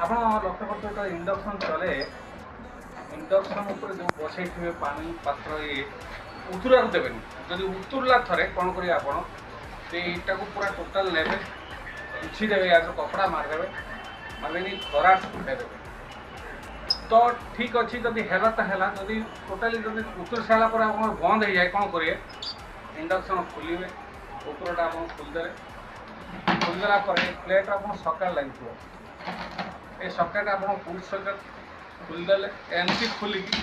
ଆପଣ ଲକ୍ଷ୍ୟ କରୁଥିବେ ଇଣ୍ଡକ୍ସନ ଚଲେ ଇଣ୍ଡକ୍ସନ ଉପରେ ଯେଉଁ ବସେଇଥିବେ ପାଣି ପାତ୍ର ଉତୁରିବାକୁ ଦେବେନି। ଯଦି ଉତୁରିଲା ଥରେ କ'ଣ କରିବେ ଆପଣ ସେଇଟାକୁ ପୁରା ଟୋଟାଲ ନେବେ, ପୋଛିଦେବେ, ୟାର କପଡ଼ା ମାରିଦେବେ, ମାରିଦେଇ ଖରା ଶୁଖାଇଦେବେ। ତ ଠିକ୍ ଅଛି, ଯଦି ହେଲା ତ ହେଲା, ଯଦି ଟୋଟାଲି ଯଦି ଉତୁରି ସାରିଲା ପରେ ଆପଣ ବନ୍ଦ ହେଇଯାଏ କ'ଣ କରିବେ, ଇଣ୍ଡକ୍ସନ ଖୋଲିବେ, ଉପରଟା ଆପଣ ଖୋଲିଦେବେ। ଖୋଲିଦେଲା ପରେ ପ୍ଲେଟ୍ ଆପଣ ସକାଳ ଲାଗିଥିବ, ଏ ସକେଟ୍ ଆପଣ ପୁଟ୍ ସକେଟ୍ ଖୋଲିଦେଲେ, ଏମିତି ଖୋଲିକି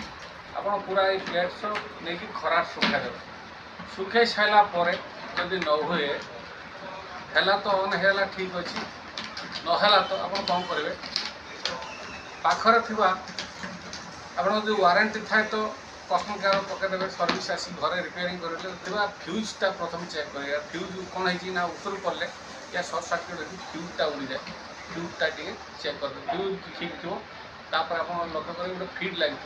ଆପଣ ପୁରା ଏଇ ପ୍ଲେଟ୍ ନେଇକି ଖରା ଶୁଖାଇଦେବେ। ଶୁଖାଇ ସାରିଲା ପରେ ଯଦି ନ ହୁଏ, ହେଲା ତ ଅନ୍ ହେଇଗଲା, ଠିକ୍ ଅଛି, ନହେଲା ତ ଆପଣ କ'ଣ କରିବେ, ପାଖରେ ଥିବା ଆପଣଙ୍କ ଯେଉଁ ୱାରେଣ୍ଟି ଥାଏ ତ କଷ୍ଟମର କେୟାର ପକାଇଦେବେ, ସର୍ଭିସ୍ ଆସି ଘରେ ରିପେୟାରିଂ କରିଲେ ଥିବା ଫ୍ୟୁଜ୍ଟା ପ୍ରଥମେ ଚେକ୍ କରିବେ। ଫ୍ୟୁଜ୍ କ'ଣ ହେଇଛି ନା ଉତୁରି ପଡ଼ିଲେ या सर्ट सर्किट रखी फ्यूजटा उड़ी जाए, फ्यूजटा टे चेक कर फ्यूज ठीक थी, तापर आप लक्ष्य करेंगे गोटे फिड लगी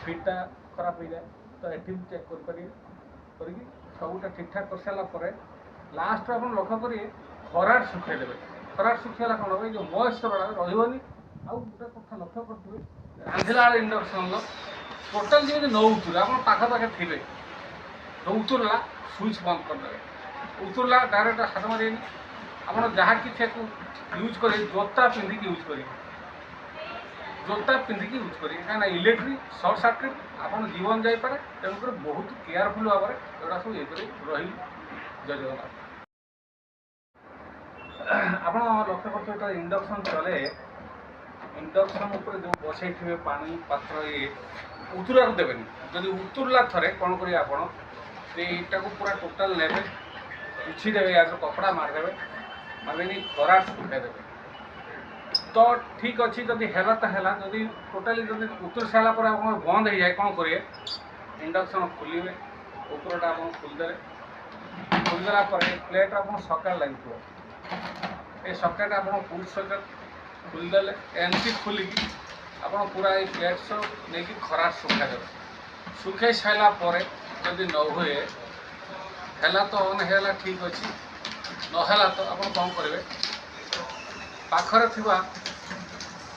फिडटा खराब हो जाए तो ये चेक कर सबूटा ठीक ठाक कर सारापर लास्ट आप लक्ष्य करेंगे खराट सुखाईदेवे। खराट सुखाला कौन हम जो मॉइस्चर रही आउ गोटे कथा लक्ष्य करेंगे रांधिला इंडक्शन टोटाल जमी न उतुरे आप पाखे थे तो उतुरला स्विच बंद करदे, उतुरला डायरेक्ट हाथ मारे आप जहाँ कि यूज करेंगे जोता पिंधिक यूज करेंगे, जोता पिंधिक यूज करेंगे कहीं इलेक्ट्रिक सर्ट सर्किट आप जीवन जापे। तेणुक बहुत केयरफुल भाव में एगुड़ा सब ये रही। जय जगन्नाथ। आप लक्ष्य करते इंडक्शन चले इंडक्शन जो बसई थे पानी पात्र उतुरिया देवेनि। जदि उतुरला थे कौन करेंगे आप पूरा टोटाल नेबे, पोछीदेवे, यार कपड़ा मारिदेवे, मारिदेवी खरा शुखाईदेवे। तो ठीक अच्छे, जदि है तो है, जदि टोटाली जब उतुरी सारापर आप बंद हो जाए कौन करेंगे, इंडक्शन खोलिए, उपरटा आप खोलिदेवे। खोलिदेला प्लेट आप सकाल लगी ये सकेट आप पुट सकेट खोलिदेले, एमती खोलिकी आप पूरा ये प्लेट नहीं खरा शुखाईदेवे। शुखाई सारापर जदि न हुए, है तो अन है, ठीक अच्छे, नहला तो आप कौन करेंगे, पाखरे थिबा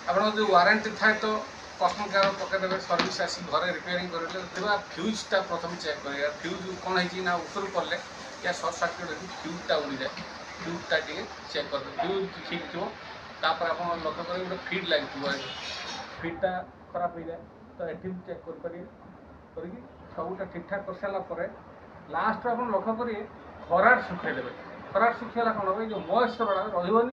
आपन जो वारंटी थाए तो कस्टमर केयर पकईदेवे, सर्विस आसी घरे रिपेयरिंग करेंगे ଥିବା फ्यूजटा प्रथम चेक करेंगे। फ्यूज कौन है ना उतुरी पड़े या सर्ट सर्किट रखी फ्यूजटा उड़ी जाए, फ्यूजटा टे चेक कर फ्यूज ठीक थी, तापर आप लक्ष्य करेंगे गोटे फिड लगी फिडटा खराब हो जाए तो ये चेक कर सबूटा ठीक ठाक कर सारापर लास्ट आप लक्ष्य करेंगे खराट शुखाईदेवे। खराट शुखाला कौन हम जो मॉइस्चर रही